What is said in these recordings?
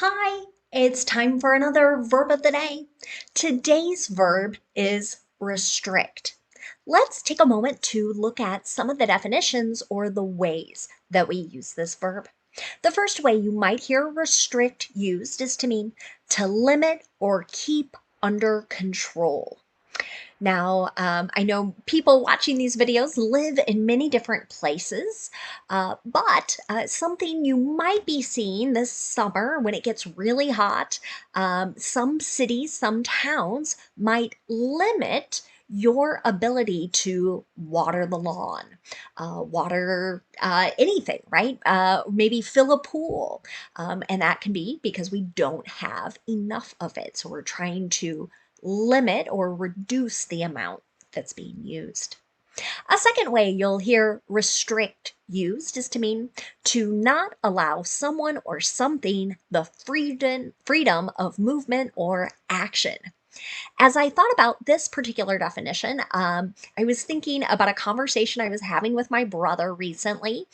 Hi, it's time for another verb of the day. Today's verb is restrict. Let's take a moment to look at some of the definitions or the ways that we use this verb. The first way you might hear restrict used is to mean to limit or keep under control. Now, I know people watching these videos live in many different places, but something you might be seeing this summer when it gets really hot, some cities, some towns might limit your ability to water the lawn, water anything, right? Maybe fill a pool. And that can be because we don't have enough of it. So we're trying to limit or reduce the amount that's being used. A second way you'll hear restrict used is to mean to not allow someone or something the freedom of movement or action. As I thought about this particular definition, I was thinking about a conversation I was having with my brother recently.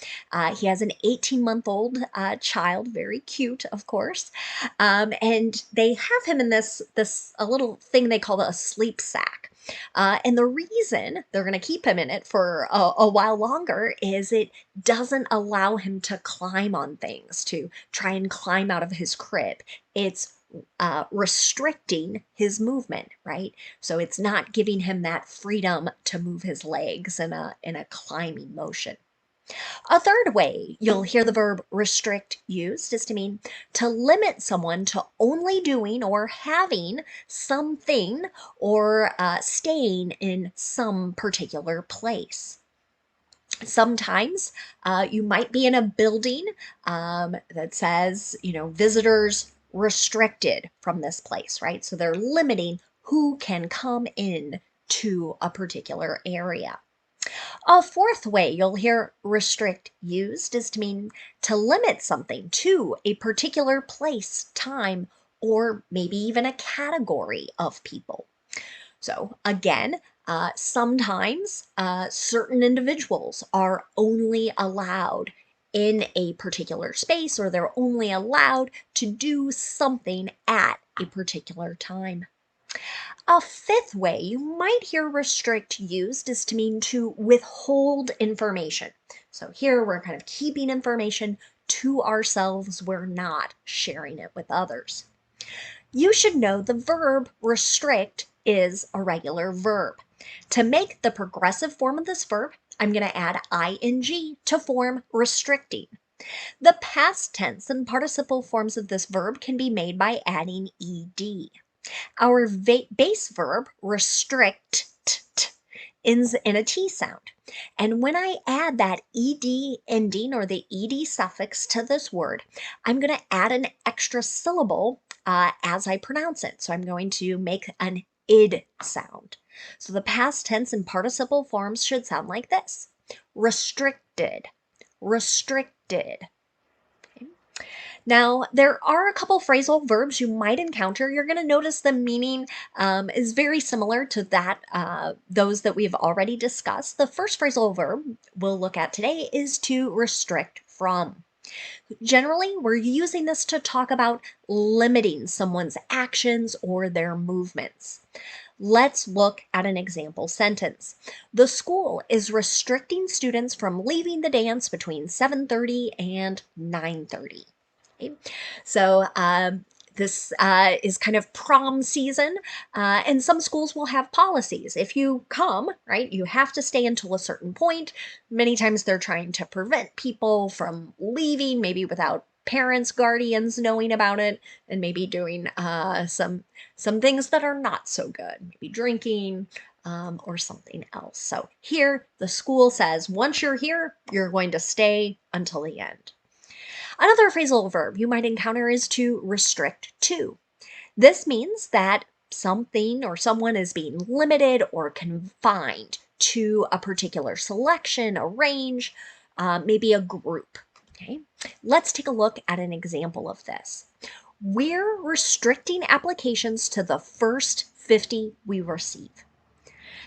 He has an 18-month-old child, very cute, of course, and they have him in this a little thing they call a sleep sack. And the reason they're going to keep him in it for a while longer is it doesn't allow him to climb on things, to try and climb out of his crib. It's restricting his movement, right? So it's not giving him that freedom to move his legs in a climbing motion. A third way you'll hear the verb restrict used is to mean to limit someone to only doing or having something or staying in some particular place. Sometimes you might be in a building that says, visitors restricted from this place, right? So they're limiting who can come in to a particular area. A fourth way you'll hear restrict used is to mean to limit something to a particular place, time, or maybe even a category of people. So again, sometimes certain individuals are only allowed in a particular space, or they're only allowed to do something at a particular time. A fifth way you might hear restrict used is to mean to withhold information. So here we're kind of keeping information to ourselves, we're not sharing it with others. You should know the verb restrict is a regular verb. To make the progressive form of this verb, I'm going to add ing to form restricting. The past tense and participle forms of this verb can be made by adding ed. Our base verb restrict ends in a T sound. And when I add that ed ending or the ed suffix to this word, I'm going to add an extra syllable as I pronounce it. So I'm going to make an id sound. So the past tense and participle forms should sound like this: restricted, restricted. Okay. Now, there are a couple phrasal verbs you might encounter. You're going to notice the meaning is very similar to those that we've already discussed. The first phrasal verb we'll look at today is to restrict from. Generally, we're using this to talk about limiting someone's actions or their movements. Let's look at an example sentence. The school is restricting students from leaving the dance between 7:30 and 9:30. Okay. So this is kind of prom season, and some schools will have policies. If you come, right, you have to stay until a certain point. Many times they're trying to prevent people from leaving, maybe without parents, guardians knowing about it, and maybe doing some things that are not so good, maybe drinking or something else. So here, the school says, once you're here, you're going to stay until the end. Another phrasal verb you might encounter is to restrict to. This means that something or someone is being limited or confined to a particular selection, a range, maybe a group. Okay, let's take a look at an example of this. We're restricting applications to the first 50 we receive.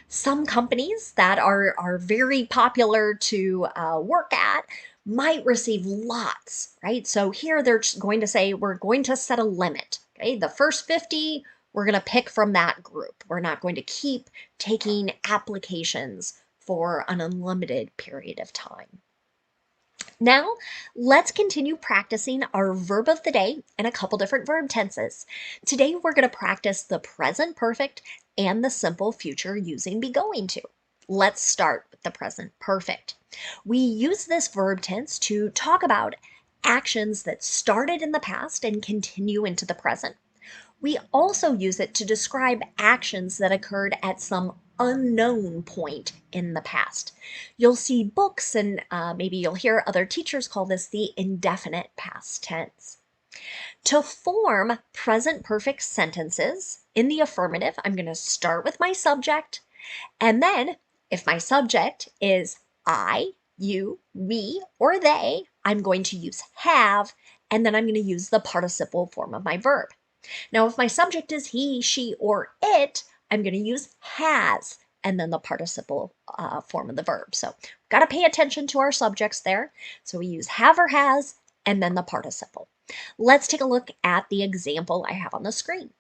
Some companies that are very popular to work at might receive lots, right? So here they're just going to say, we're going to set a limit, okay? The first 50, we're going to pick from that group. We're not going to keep taking applications for an unlimited period of time. Now, let's continue practicing our verb of the day in a couple different verb tenses. Today, we're going to practice the present perfect and the simple future using be going to. Let's start with the present perfect. We use this verb tense to talk about actions that started in the past and continue into the present. We also use it to describe actions that occurred at some unknown point in the past. You'll see books and maybe you'll hear other teachers call this the indefinite past tense. To form present perfect sentences in the affirmative, I'm going to start with my subject, and then if my subject is I, you, we, or they, I'm going to use have, and then I'm going to use the participle form of my verb. Now, if my subject is he, she, or it, I'm going to use has and then the participle form of the verb. So got to pay attention to our subjects there. So we use have or has and then the participle. Let's take a look at the example I have on the screen.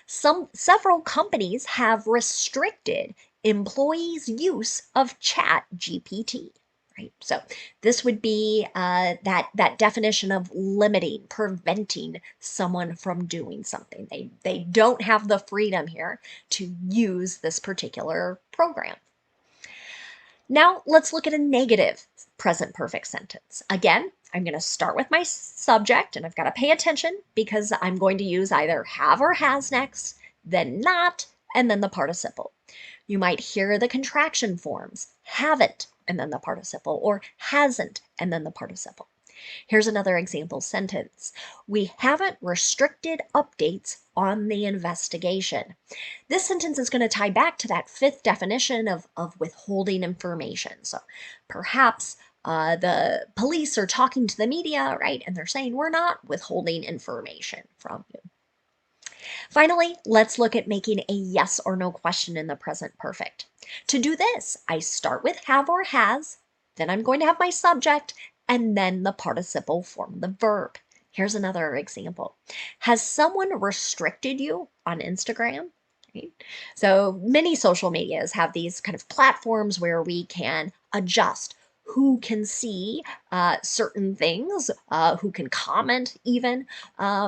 Several companies have restricted employees' use of Chat GPT. Right? So this would be that definition of limiting, preventing someone from doing something. They don't have the freedom here to use this particular program. Now let's look at a negative present perfect sentence. Again, I'm going to start with my subject, and I've got to pay attention because I'm going to use either have or has next, then not, and then the participle. You might hear the contraction forms, haven't, and then the participle, or hasn't, and then the participle. Here's another example sentence. We haven't restricted updates on the investigation. This sentence is going to tie back to that fifth definition of withholding information. So perhaps the police are talking to the media, right? And they're saying, we're not withholding information from you. Finally, let's look at making a yes or no question in the present perfect. To do this, I start with have or has, then I'm going to have my subject, and then the participle form of the verb. Here's another example. Has someone restricted you on Instagram? Right? So many social medias have these kind of platforms where we can adjust who can see certain things, who can comment even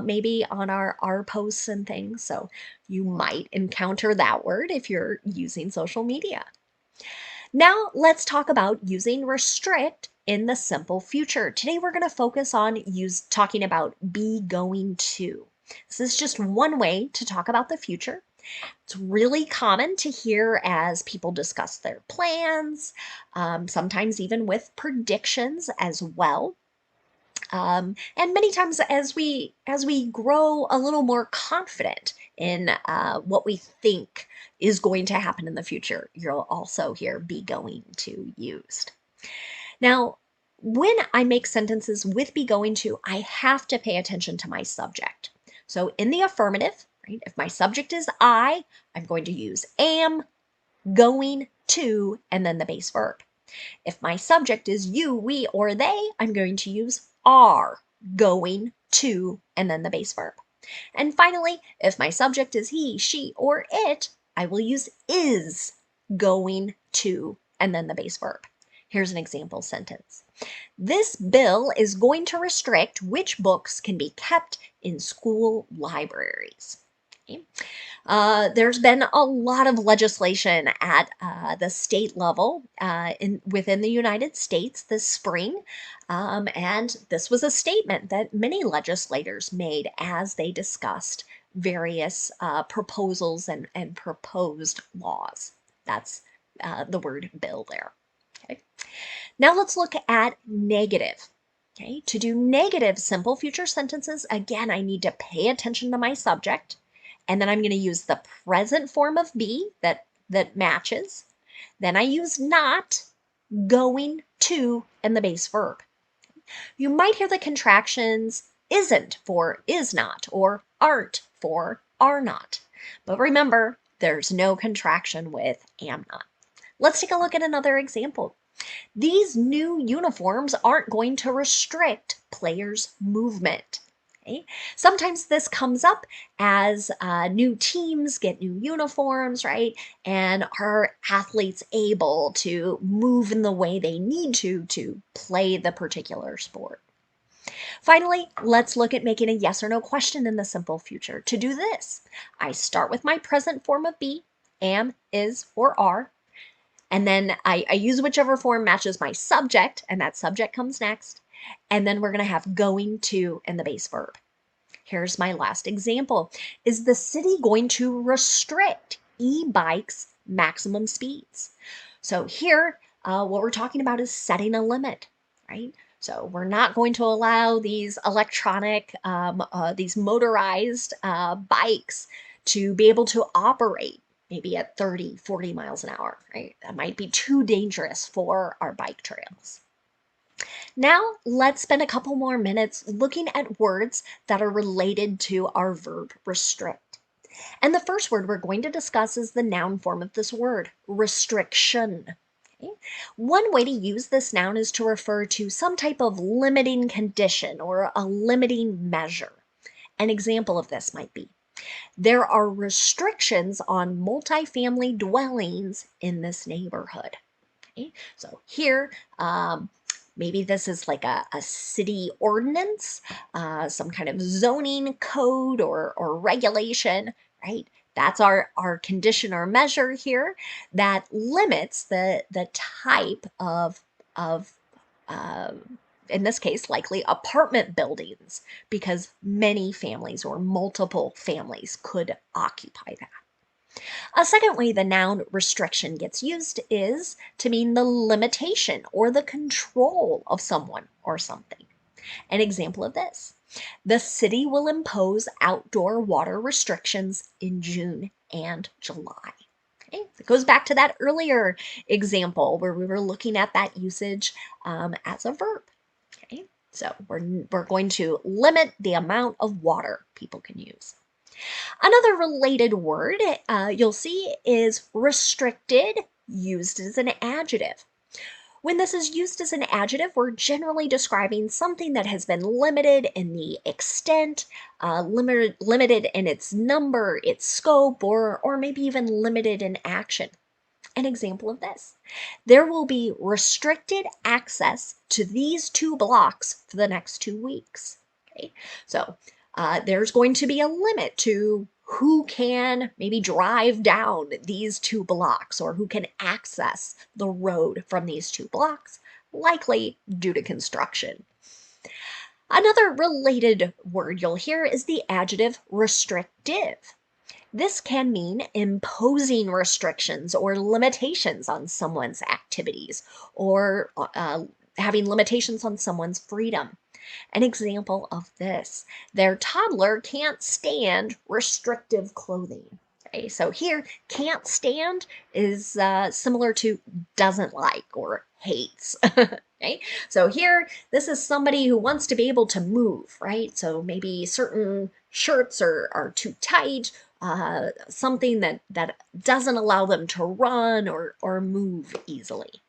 maybe on our posts and things. So you might encounter that word if you're using social media. Now let's talk about using restrict in the simple future. Today we're going to focus on talking about be going to. This is just one way to talk about the future. It's really common to hear as people discuss their plans, sometimes even with predictions as well. And many times as we grow a little more confident in what we think is going to happen in the future, you'll also hear be going to used. Now, when I make sentences with be going to, I have to pay attention to my subject. So in the affirmative, right, if my subject is I'm going to use am, going to, and then the base verb. If my subject is you, we, or they, I'm going to use are, going to, and then the base verb. And finally, if my subject is he, she, or it, I will use is, going to, and then the base verb. Here's an example sentence. This bill is going to restrict which books can be kept in school libraries. Okay. There's been a lot of legislation at the state level within the United States this spring, and this was a statement that many legislators made as they discussed various proposals and proposed laws. That's the word bill there. Okay. Now let's look at negative. Okay. To do negative simple future sentences, again, I need to pay attention to my subject. And then I'm going to use the present form of be that matches. Then I use not, going to, and the base verb. You might hear the contractions isn't for is not or aren't for are not. But remember, there's no contraction with am not. Let's take a look at another example. These new uniforms aren't going to restrict players' movement. Okay? Sometimes this comes up as new teams get new uniforms, right? And are athletes able to move in the way they need to play the particular sport? Finally, let's look at making a yes or no question in the simple future. To do this, I start with my present form of be, am, is, or are. And then I use whichever form matches my subject, and that subject comes next. And then we're going to have going to and the base verb. Here's my last example. Is the city going to restrict e-bikes maximum speeds? So here, what we're talking about is setting a limit, right? So we're not going to allow these electronic, these motorized bikes to be able to operate maybe at 30, 40 miles an hour, right? That might be too dangerous for our bike trails. Now, let's spend a couple more minutes looking at words that are related to our verb restrict. And the first word we're going to discuss is the noun form of this word, restriction. Okay? One way to use this noun is to refer to some type of limiting condition or a limiting measure. An example of this might be, there are restrictions on multifamily dwellings in this neighborhood. Okay? So here, maybe this is like a city ordinance, some kind of zoning code or regulation, right? That's our condition or measure here that limits the type of uh, in this case, likely apartment buildings, because many families or multiple families could occupy that. A second way the noun restriction gets used is to mean the limitation or the control of someone or something. An example of this, the city will impose outdoor water restrictions in June and July. Okay? It goes back to that earlier example where we were looking at that usage as a verb. Okay? So we're going to limit the amount of water people can use. Another related word you'll see is restricted, used as an adjective. When this is used as an adjective, we're generally describing something that has been limited in the extent, limited in its number, its scope, or maybe even limited in action. An example of this, there will be restricted access to these 2 blocks for the next 2 weeks. Okay, so there's going to be a limit to who can maybe drive down these 2 blocks or who can access the road from these 2 blocks, likely due to construction. Another related word you'll hear is the adjective restrictive. This can mean imposing restrictions or limitations on someone's activities or having limitations on someone's freedom. An example of this, their toddler can't stand restrictive clothing. Okay, so here, can't stand is similar to doesn't like or hates. Okay, so here, this is somebody who wants to be able to move, right? So maybe certain shirts are too tight, something that doesn't allow them to run or move easily.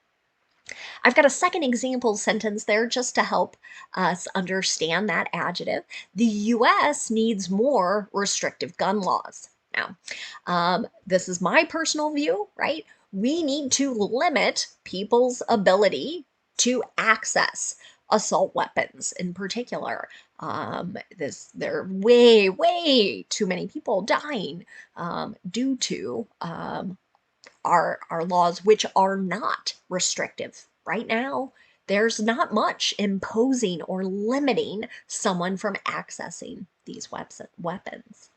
I've got a second example sentence there just to help us understand that adjective. The US needs more restrictive gun laws. Now, this is my personal view, right? We need to limit people's ability to access assault weapons in particular. There are way too many people dying due to our laws, which are not restrictive. Right now, there's not much imposing or limiting someone from accessing these weapons.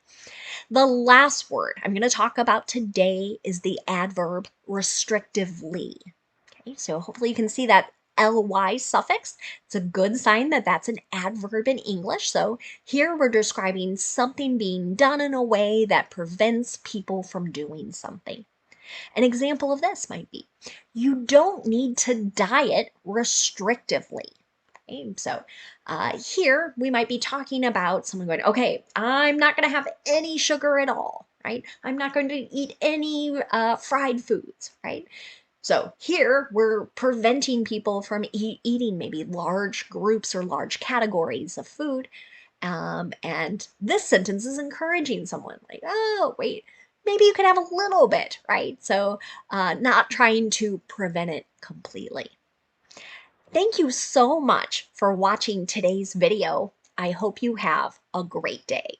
The last word I'm going to talk about today is the adverb restrictively. Okay, so hopefully you can see that ly suffix. It's a good sign that that's an adverb in English. So here we're describing something being done in a way that prevents people from doing something. An example of this might be, you don't need to diet restrictively. Okay, so here we might be talking about someone going, okay, I'm not going to have any sugar at all, right? I'm not going to eat any fried foods, right? So here we're preventing people from eating maybe large groups or large categories of food. And this sentence is encouraging someone like, oh, wait, maybe you could have a little bit, right? So not trying to prevent it completely. Thank you so much for watching today's video. I hope you have a great day.